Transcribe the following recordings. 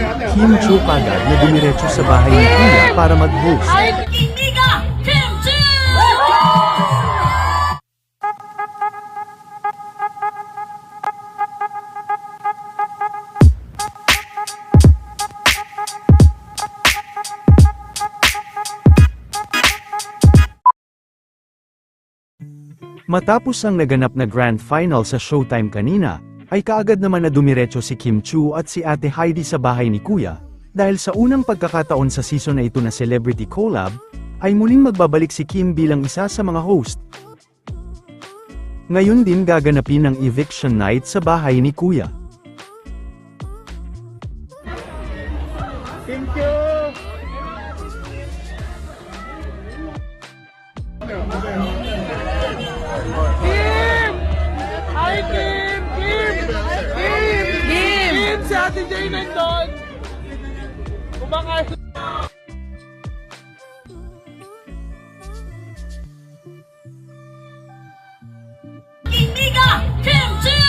Kim Chu kagad na dumiretso sa bahay ni Kuya para mag-host. Iniga Kimchi! Matapos ang naganap na grand final sa Showtime kanina, ay kaagad naman na dumiretso si Kim Chu at si Ate Heidi sa bahay ni Kuya, dahil sa unang pagkakataon sa season na ito na Celebrity Collab, ay muling magbabalik si Kim bilang isa sa mga host. Ngayon din gaganapin ang eviction night sa bahay ni Kuya. Thank you! Kim! Hi, Kim! Kim! Kim! Kim! Si Ate Jay nandun! Kumakain. Iniga Kimchi!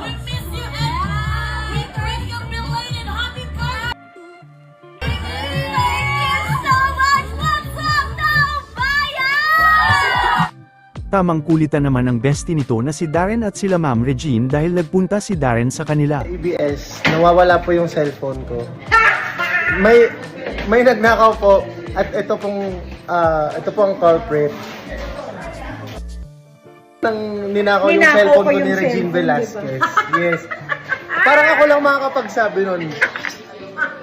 We miss you and we bring you belated happy birthday! Thank you so much! What's up now, bayan? Tamang kulitan naman ang bestie nito na si Darren at sila Ma'am Regine dahil nagpunta si Darren sa kanila. ABS, nawawala po yung cellphone ko. May nagnakaw po at ito po ang culprit. Nang ninakaw yung cellphone ko ni Regine Velasquez. Yes. Parang ako lang makakapagsabi nun.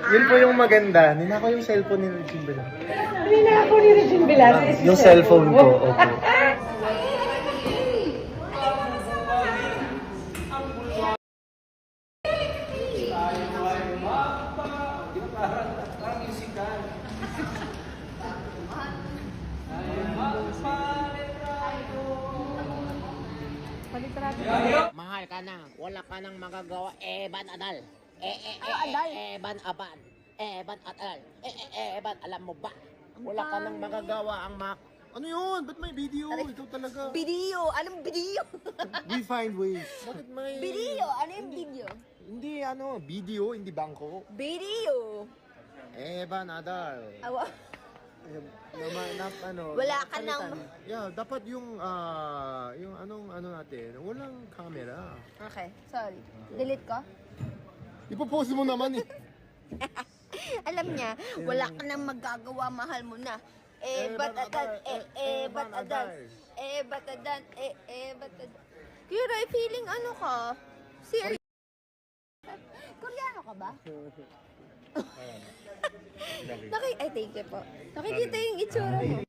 Yun po yung maganda. Ninakaw yung cellphone ni Regine Velasquez. Ninakaw ni Regine Velasquez Yung cellphone ko, okay. Mahal ka na, wala ka nang magagawa, Eban Adal. Eban Aban. Eban Adal. Eban, alam mo ba? Wala ka nang magagawa ang Ano yun? Ba't may video? Ito talaga. Video! Anong video? We find ways. Bakit may... Video! Ano yung video? Hindi video, hindi bangko. Video! Eban Adal. Awa. Wala ka nang- Yeah, dapat yung natin, walang camera. Okay, sorry. Delete ko? Ipopost mo naman eh. Alam niya, wala ka nang magagawa, mahal mo na. Ba't adan? Ba't adan? Ba't adan? Ba't adan? Kuya Ray, feeling ano ka? Serious? Koreano ka ba? Ay, thank you po. Nakikita yung itsura mo.